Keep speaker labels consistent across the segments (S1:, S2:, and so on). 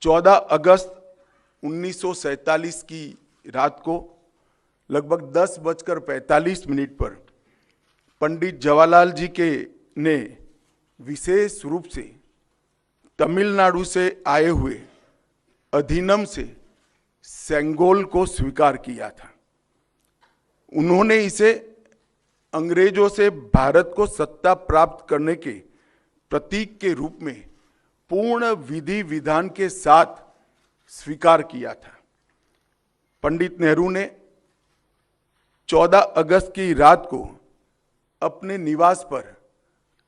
S1: 14 अगस्त 1947 की रात को लगभग 10:45 पर पंडित जवाहरलाल जी के ने विशेष रूप से तमिलनाडु से आए हुए अधिनम से सेंगोल को स्वीकार किया था। उन्होंने इसे अंग्रेजों से भारत को सत्ता प्राप्त करने के प्रतीक के रूप में पूर्ण विधि विधान के साथ स्वीकार किया था। पंडित नेहरू ने 14 अगस्त की रात को अपने निवास पर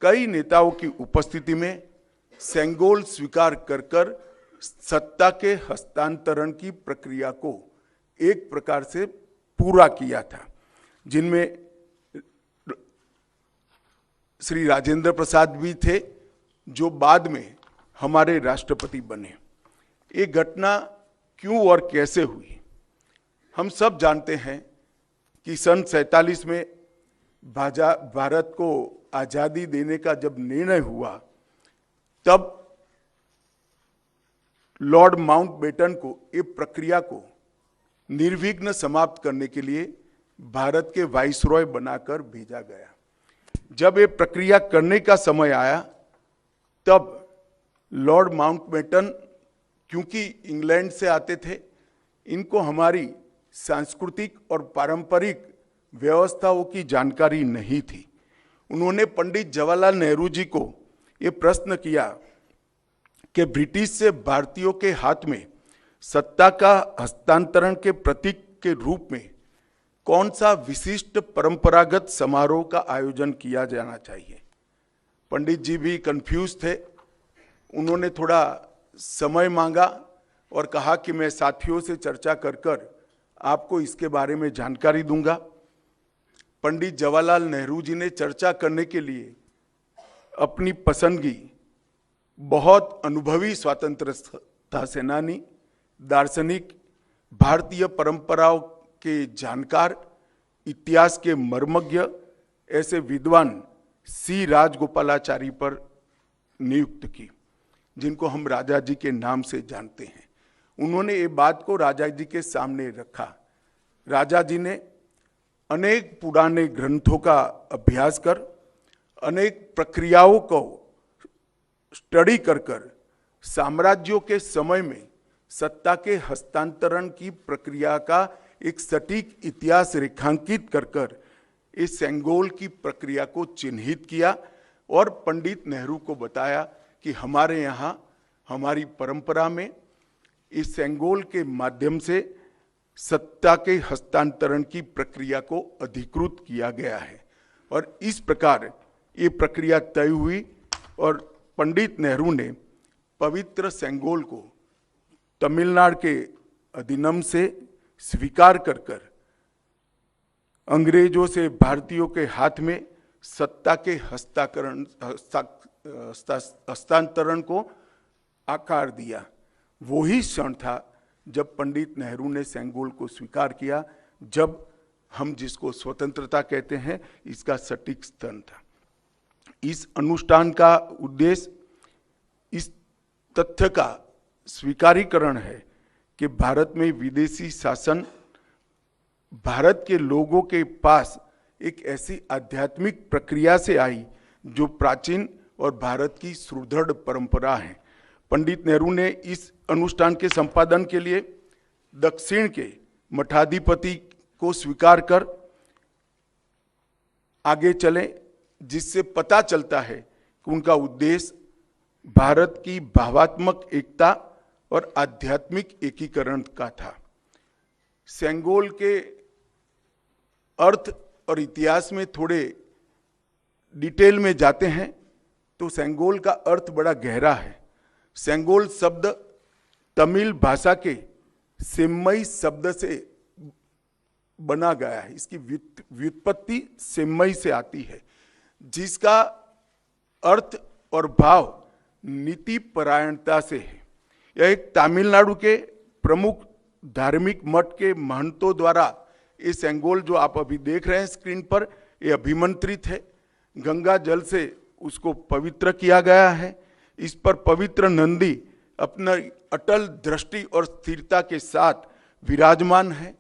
S1: कई नेताओं की उपस्थिति में सेंगोल स्वीकार कर सत्ता के हस्तांतरण की प्रक्रिया को एक प्रकार से पूरा किया था, जिनमें श्री राजेंद्र प्रसाद भी थे, जो बाद में हमारे राष्ट्रपति बने। ये घटना क्यों और कैसे हुई, हम सब जानते हैं कि सन 47 में भारत को आज़ादी देने का जब निर्णय हुआ, तब लॉर्ड माउंटबेटन को ये प्रक्रिया को निर्विघ्न समाप्त करने के लिए भारत के वाइसरॉय बनाकर भेजा गया। जब ये प्रक्रिया करने का समय आया, तब लॉर्ड माउंटबेटन क्योंकि इंग्लैंड से आते थे, इनको हमारी सांस्कृतिक और पारंपरिक व्यवस्थाओं की जानकारी नहीं थी। उन्होंने पंडित जवाहरलाल नेहरू जी को ये प्रश्न किया कि ब्रिटिश से भारतीयों के हाथ में सत्ता का हस्तांतरण के प्रतीक के रूप में कौन सा विशिष्ट परंपरागत समारोह का आयोजन किया जाना चाहिए। पंडित जी भी कंफ्यूज थे। उन्होंने थोड़ा समय मांगा और कहा कि मैं साथियों से चर्चा कर आपको इसके बारे में जानकारी दूंगा। पंडित जवाहरलाल नेहरू जी ने चर्चा करने के लिए अपनी पसंदगी बहुत अनुभवी स्वतंत्रता सेनानी, दार्शनिक, भारतीय परंपराओं के जानकार, इतिहास के मर्मज्ञ ऐसे विद्वान सी राजगोपालाचारी पर नियुक्त की, जिनको हम राजा जी के नाम से जानते हैं। उन्होंने ये बात को राजा जी के सामने रखा। राजा जी ने अनेक पुराने ग्रंथों का अभ्यास कर, अनेक प्रक्रियाओं को स्टडी कर साम्राज्यों के समय में सत्ता के हस्तांतरण की प्रक्रिया का एक सटीक इतिहास रेखांकित कर इस सेंगोल की प्रक्रिया को चिन्हित किया और पंडित नेहरू को बताया कि हमारे यहाँ हमारी परंपरा में इस सेंगोल के माध्यम से सत्ता के हस्तांतरण की प्रक्रिया को अधिकृत किया गया है। और इस प्रकार ये प्रक्रिया तय हुई और पंडित नेहरू ने पवित्र सेंगोल को तमिलनाडु के अधिनम से स्वीकार कर अंग्रेजों से भारतीयों के हाथ में सत्ता के हस्तांतरण को आकार दिया। वही क्षण था जब पंडित नेहरू ने सेंगोल को स्वीकार किया, जब हम जिसको स्वतंत्रता कहते हैं, इसका सटीक क्षण था। इस अनुष्ठान का उद्देश्य इस तथ्य का स्वीकारीकरण है कि भारत में विदेशी शासन भारत के लोगों के पास एक ऐसी आध्यात्मिक प्रक्रिया से आई जो प्राचीन और भारत की सुदृढ़ परंपरा है। पंडित नेहरू ने इस अनुष्ठान के संपादन के लिए दक्षिण के मठाधिपति को स्वीकार कर आगे चले, जिससे पता चलता है कि उनका उद्देश्य भारत की भावात्मक एकता और आध्यात्मिक एकीकरण का था। सेंगोल के अर्थ और इतिहास में थोड़े डिटेल में जाते हैं तो सेंगोल का अर्थ बड़ा गहरा है। सेंगोल शब्द तमिल भाषा के सेम्मई शब्द से बना गया है। इसकी व्युत्पत्ति सेम्मई से आती है, जिसका अर्थ और भाव नीति परायणता से है। यह एक तमिलनाडु के प्रमुख धार्मिक मठ के महंतों द्वारा ये सेंगोल जो आप अभी देख रहे हैं स्क्रीन पर, ये अभिमंत्रित है। गंगा जल से उसको पवित्र किया गया है। इस पर पवित्र नंदी अपना अटल दृष्टि और स्थिरता के साथ विराजमान है।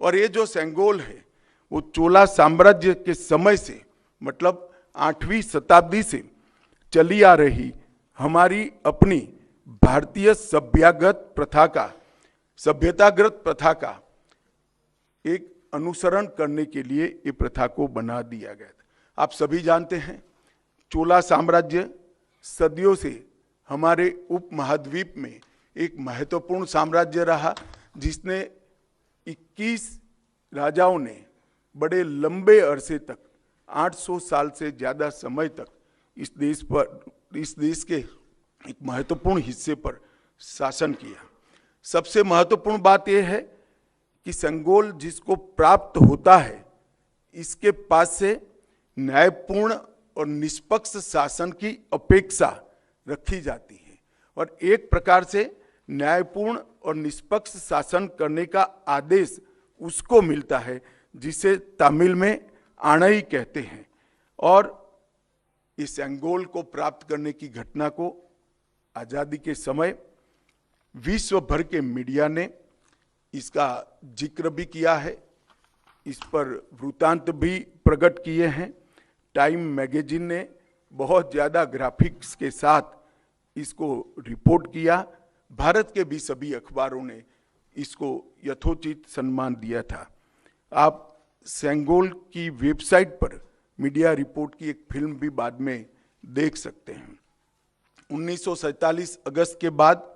S1: और ये जो सेंगोल है वो चोला साम्राज्य के समय से, मतलब 8वीं शताब्दी से चली आ रही हमारी अपनी भारतीय सभ्यतागत प्रथा का एक अनुसरण करने के लिए ये प्रथा को बना दिया गया था। आप सभी जानते हैं चोला साम्राज्य सदियों से हमारे उपमहाद्वीप में एक महत्वपूर्ण साम्राज्य रहा, जिसने 21 राजाओं ने बड़े लंबे अरसे तक 800 साल से ज्यादा समय तक इस देश के एक महत्वपूर्ण हिस्से पर शासन किया। सबसे महत्वपूर्ण बात यह है कि सेंगोल जिसको प्राप्त होता है, इसके पास से न्यायपूर्ण और निष्पक्ष शासन की अपेक्षा रखी जाती है। और एक प्रकार से न्यायपूर्ण और निष्पक्ष शासन करने का आदेश उसको मिलता है, जिसे तमिल में आणई कहते हैं। और इस सेंगोल को प्राप्त करने की घटना को आजादी के समय विश्व भर के मीडिया ने इसका जिक्र भी किया है, इस पर वृत्तांत भी प्रकट किए हैं। टाइम मैगजीन ने बहुत ज़्यादा ग्राफिक्स के साथ इसको रिपोर्ट किया। भारत के भी सभी अखबारों ने इसको यथोचित सम्मान दिया था। आप सेंगोल की वेबसाइट पर मीडिया रिपोर्ट की एक फिल्म भी बाद में देख सकते हैं। 1947 अगस्त के बाद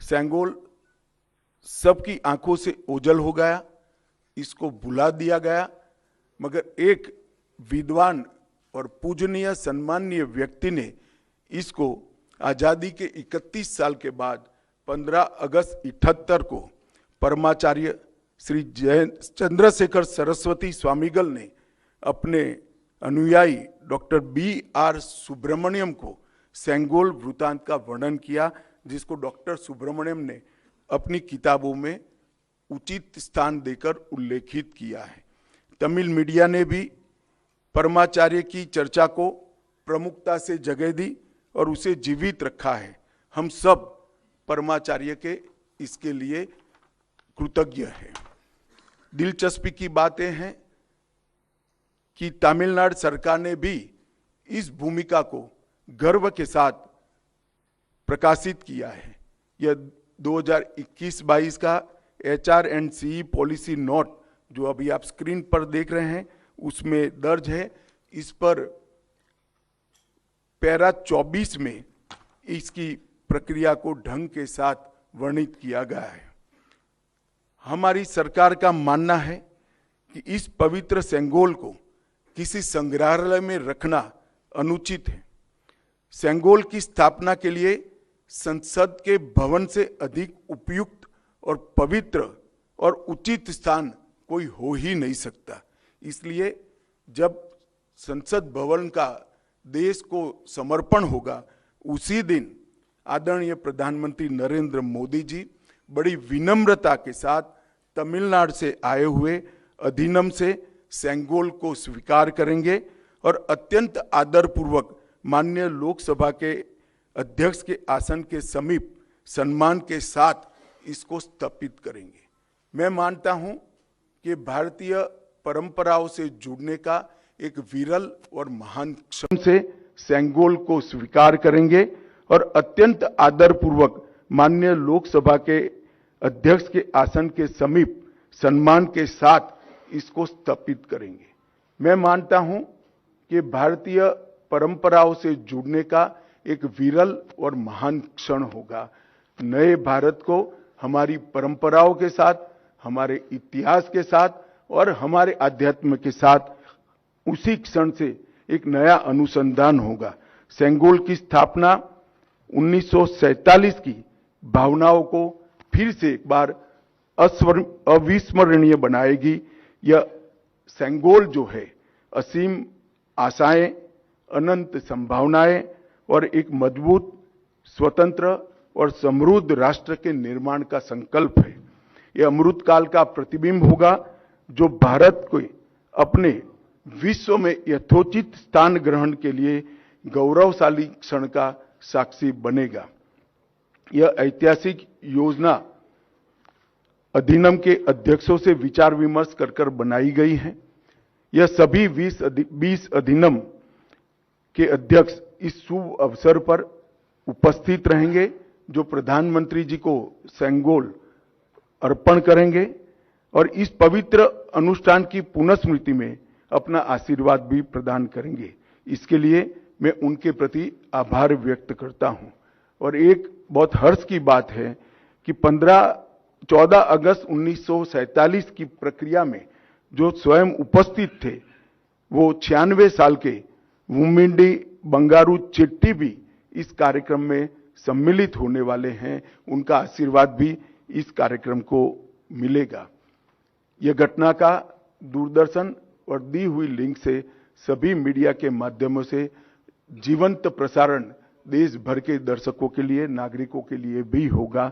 S1: सेंगोल सबकी आंखों से ओझल हो गया, इसको भुला दिया गया। मगर एक विद्वान और पूजनीय सम्माननीय व्यक्ति ने इसको आजादी के 31 साल के बाद 15 अगस्त 78 को परमाचार्य श्री चंद्रशेखर सरस्वती स्वामीगल ने अपने अनुयायी डॉक्टर B.R. सुब्रमण्यम को सेंगोल वृत्तांत का वर्णन किया, जिसको डॉक्टर सुब्रमण्यम ने अपनी किताबों में उचित स्थान देकर उल्लेखित किया है। तमिल मीडिया ने भी परमाचार्य की चर्चा को प्रमुखता से जगह दी और उसे जीवित रखा है। हम सब परमाचार्य के इसके लिए कृतज्ञ हैं। दिलचस्पी की बातें हैं कि तमिलनाडु सरकार ने भी इस भूमिका को गर्व के साथ प्रकाशित किया है। यह 2021-22 का HR&CE पॉलिसी नोट जो अभी आप स्क्रीन पर देख रहे हैं उसमें दर्ज है। इस पर पैरा 24 में इसकी प्रक्रिया को ढंग के साथ वर्णित किया गया है। हमारी सरकार का मानना है कि इस पवित्र सेंगोल को किसी संग्रहालय में रखना अनुचित है। सेंगोल की स्थापना के लिए संसद के भवन से अधिक उपयुक्त और पवित्र और उचित स्थान कोई हो ही नहीं सकता। इसलिए जब संसद भवन का देश को समर्पण होगा, उसी दिन आदरणीय प्रधानमंत्री नरेंद्र मोदी जी बड़ी विनम्रता के साथ तमिलनाडु से आए हुए अधिनियम से सेंगोल को स्वीकार करेंगे और अत्यंत आदरपूर्वक माननीय लोकसभा के अध्यक्ष के आसन के समीप सम्मान के साथ इसको स्थापित करेंगे। मैं मानता हूं कि भारतीय परंपराओं से जुड़ने का एक विरल और महान क्षण से सेंगोल को स्वीकार करेंगे और अत्यंत आदरपूर्वक माननीय लोकसभा के अध्यक्ष के आसन के समीप सम्मान के साथ इसको स्थापित करेंगे। मैं मानता हूं कि भारतीय परंपराओं से जुड़ने का एक विरल और महान क्षण होगा। नए भारत को हमारी परंपराओं के साथ, हमारे इतिहास के साथ और हमारे अध्यात्म के साथ उसी क्षण से एक नया अनुसंधान होगा। सेंगोल की स्थापना 1947 की भावनाओं को फिर से एक बार अविस्मरणीय बनाएगी। यह सेंगोल जो है असीम आशाएं, अनंत संभावनाएं और एक मजबूत, स्वतंत्र और समृद्ध राष्ट्र के निर्माण का संकल्प है। यह अमृत काल का प्रतिबिंब होगा जो भारत को अपने विश्व में यथोचित स्थान ग्रहण के लिए गौरवशाली क्षण का साक्षी बनेगा। यह ऐतिहासिक योजना अधिनियम के अध्यक्षों से विचार विमर्श कर बनाई गई है। यह सभी 20 अधिनियम के अध्यक्ष इस शुभ अवसर पर उपस्थित रहेंगे, जो प्रधानमंत्री जी को सेंगोल अर्पण करेंगे और इस पवित्र अनुष्ठान की पुनः-स्मृति में अपना आशीर्वाद भी प्रदान करेंगे। इसके लिए मैं उनके प्रति आभार व्यक्त करता हूं। और एक बहुत हर्ष की बात है कि 14 अगस्त 1947 की प्रक्रिया में जो स्वयं उपस्थित थे, वो 96 साल के वुमिंडी बंगारू चेट्टी भी इस कार्यक्रम में सम्मिलित होने वाले हैं। उनका आशीर्वाद भी इस कार्यक्रम को मिलेगा। यह घटना का दूरदर्शन और दी हुई लिंक से सभी मीडिया के माध्यमों से जीवंत प्रसारण देश भर के दर्शकों के लिए, नागरिकों के लिए भी होगा।